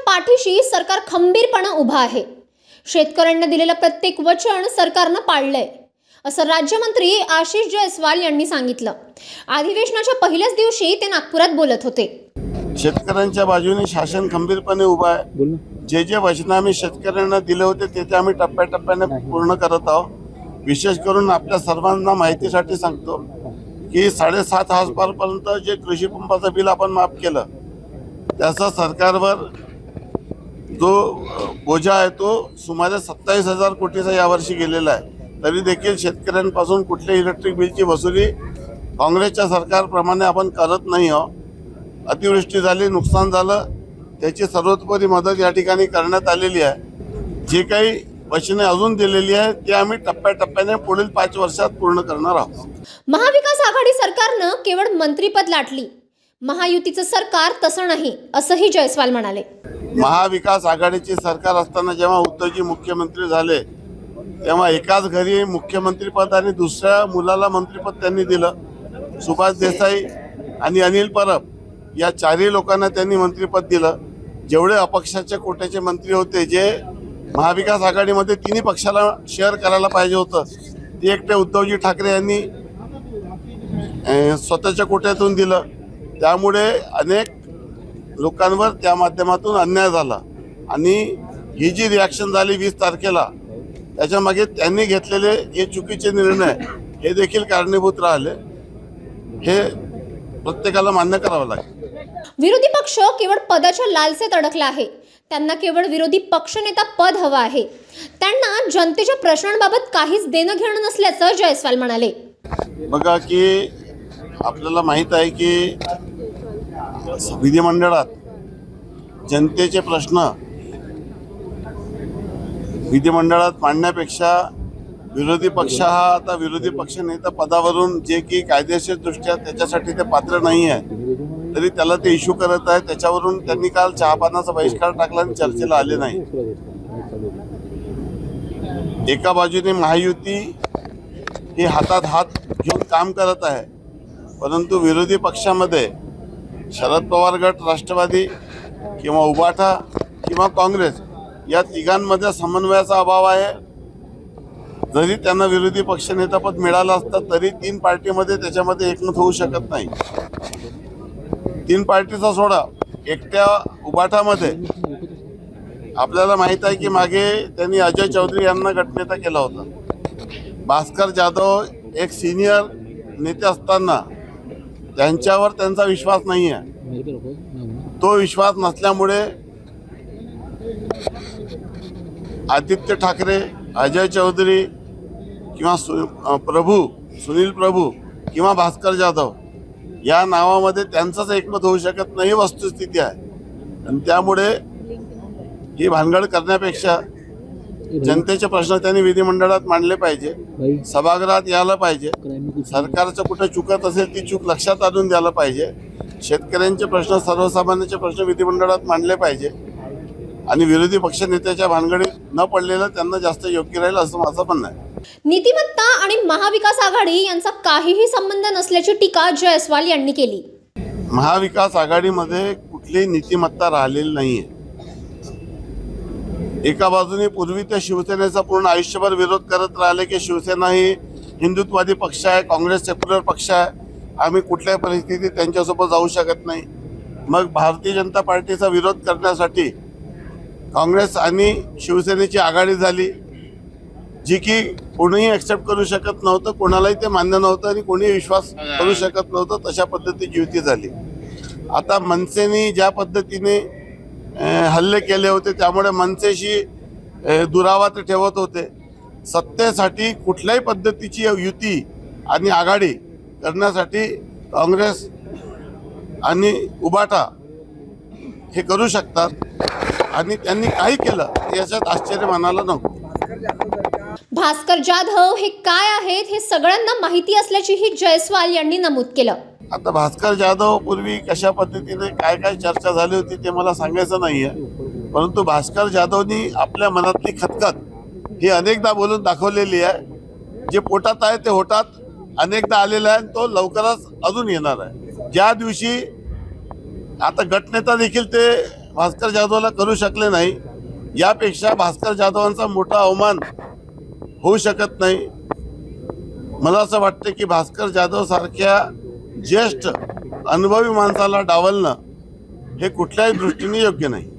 पाठीशी सरकार खंबीरपणे उभा आहे। शेतकऱ्यांना दिलेलं प्रत्येक वचन सरकारनं पाळलंय, असं राज्यमंत्री आशिष जयस्वाल यांनी सांगितलं। अधिवेशनाच्या पहिल्याच दिवशी ते नागपुरात बोलत होते। शेतकऱ्यांच्या बाजूने शासन खंबीरपणे उभा आहे। जे जे वचन आम्ही शेतकऱ्यांना दिले होते ते आम्ही टप्प्याटप्प्याने पूर्ण करत आहोत। विशेष करून आपल्या सर्वांना माहितीसाठी सांगतो की 7.5 हजारपर्यंत जे कृषी पंपाचं बिल आपण माफ केलं, त्याचा सरकारवर जो बोजा आहे तो सुमारे 27,000 कोटीचा यावर्षी गेलेला आहे। तरी देखील शेतकऱ्यांपासून कुठल्या इलेक्ट्रिक बिलची वसुली काँग्रेसच्या सरकारप्रमाणे आपण करत नाही आहोत। अतिवृष्टी झाली, नुकसान झालं, त्याची सर्वतोपरी मदत या ठिकाणी करण्यात आलेली आहे। जे काही वचने अजून दिलेली आहे ते आम्ही टप्प्याटप्प्याने पुढील 5 वर्षात पूर्ण करणार आहोत। महाविकास आघाडी सरकारनं केवळ मंत्रीपद लाटली, महायुतीचं सरकार तसं नाही, असंही जयस्वाल म्हणाले। महाविकास आघाडीचे सरकार असताना जेव्हा उद्धवजी मुख्यमंत्री झाले तेव्हा एकाच घरी मुख्यमंत्रीपद आणि दुसऱ्या मुलाला मंत्रीपद त्यांनी दिलं। सुभाष देसाई आणि अनिल परब या 4 लोकांना त्यांनी मंत्रीपद दिलं। जेवढे अपक्षाचे कोट्याचे मंत्री होते, जे महाविकास आघाडीमध्ये 3 पक्षाला शेअर करायला पाहिजे होतं, ते एकटे उद्धवजी ठाकरे यांनी स्वतःच्या कोट्यातून दिलं। त्यामुळे अनेक लोकांवर त्या माध्यमातून अन्याय झाला आणि ही जी रिॲक्शन झाली 20 तारखेला, त्याच्यामागे त्यांनी घेतलेले हे चुकीचे निर्णय हे देखील कारणीभूत राहिले, हे प्रत्येकाला मान्य करावं लागेल। विरोधी पक्ष केवळ पदाच्या लालसेत अडकला आहे। त्यांना केवळ विरोधी पक्षनेता पद हवं आहे। त्यांना जनतेच्या प्रश्नांबाबत काहीच देणं घेणं नसल्याचं जयस्वाल म्हणाले। बघा की आपल्याला माहित आहे की विधिमंडळात जनतेचे प्रश्न विधिमंडळात मांडण्यापेक्षा विरोधी पक्ष हा आता विरोधी पक्षनेता पदावरून जे की कायदेशीर दृष्ट्या त्याच्यासाठी ते पात्र नाही आहे, तरी त्याला ते इश्यू करत आहे। त्याच्यावरून त्यांनी काल चहापानाचा बहिष्कार टाकला आणि चर्चेला आले नाही। एका बाजूने महायुती ही हातात हात घेऊन काम करत आहे, परंतु विरोधी पक्षामध्ये शरद पवार गट, राष्ट्रवादी किंवा उबाठा किंवा काँग्रेस या तिघांमध्ये समन्वयाचा अभाव आहे। जरी त्यांना विरोधी पक्षनेतापद मिळालं असतं तरी 3 पार्टीमध्ये त्याच्यामध्ये एकमत होऊ शकत नाही। 3 पार्टीचा सोडा, एकट्या उबाठामध्ये आपल्याला माहित आहे की मागे त्यांनी अजय चौधरी यांना गटनेता केला होता। भास्कर जाधव एक सिनियर नेते असताना त्यांच्यावर त्यांचा विश्वास नाही आहे। तो विश्वास नसल्यामुळे आदित्य ठाकरे, अजय चौधरी किंवा सुनील प्रभू किंवा भास्कर जाधव या नावामध्ये त्यांचाच एकमत होऊ शकत नाही, वस्तुस्थिती आहे। आणि त्यामुळे ही भानगड करण्यापेक्षा जनतेचे प्रश्न त्यांनी विधिमंडळात मांडले पाहिजे, सभागृहात यायला पाहिजे। सरकारचं कुठे चुकत असेल ती चूक लक्षात आणून द्यायला पाहिजे। शेतकऱ्यांचे प्रश्न, सर्वसामान्यांचे प्रश्न विधिमंडळात मांडले पाहिजे आणि विरोधी पक्षनेत्याच्या भानगडीत न पडलेलं त्यांना जास्त योग्य राहील असं माझं म्हणणं आहे। नीतिमत्ता आणि महाविकास आघाडी यांचा काहीही संबंध नसल्याची टीका जयस्वाल यांनी केली। महाविकास आघाडीमध्ये कुठलीही नीतिमत्ता राहिलेली नाहीये। एका बाजूने पूर्वी ते शिवसेनेचा पूर्ण आयुष्यभर विरोध करत राहिले की शिवसेना ही हिंदुत्ववादी पक्ष आहे, काँग्रेस सेक्युलर पक्ष आहे, आम्ही कुठल्याही परिस्थितीत त्यांच्यासोबत जाऊ शकत नाही। मग भारतीय जनता पार्टीचा विरोध करण्यासाठी काँग्रेस आणि शिवसेनेची आघाडी झाली, जी की कोणीही ॲक्सेप्ट करू शकत नव्हतं, कोणालाही ते मान्य नव्हतं आणि कोणीही विश्वास करू शकत नव्हतं। तशा पद्धतीची युती झाली। आता मनसेने ज्या पद्धतीने हल्ले केले होते त्यामुळे मनसेशी दुरावा ते ठेवत होते। सत्तेसाठी कुठल्याही पद्धतीची युती आणि आघाडी करण्यासाठी काँग्रेस आणि उबाठा हे करू शकतात आणि त्यांनी काही केलं याच्यात आश्चर्य मानायला नको। भास्कर जाधव हे काय आहेत हे सगळ्यांना माहिती असल्याचीही जयस्वाल यांनी नमूद केलं। आता भास्कर जाधव पूर्वी कशा पद्धतीने काय काय चर्चा झाली होती ते मला सांगायचं नाहीये, परंतु भास्कर जाधवनी आपल्या मनातली खतखत ही अनेकदा बोलून दाखवलेली आहे। जे पोटात आहे ते होटात अनेकदा आलेला आहे, तो लवकरच अजून येणार आहे। ज्या दिवशी आता गटनेता देखील ते भास्कर जाधवला करू शकले नाही, यापेक्षा भास्कर जाधवांचा मोठा अवमान होऊ शकत नाही. मला असं वाटतं की भास्कर जाधव सारख्या ज्येष्ठ अनुभवी माणसाला डावलणं हे कुठल्याही दृष्टीने योग्य नाही.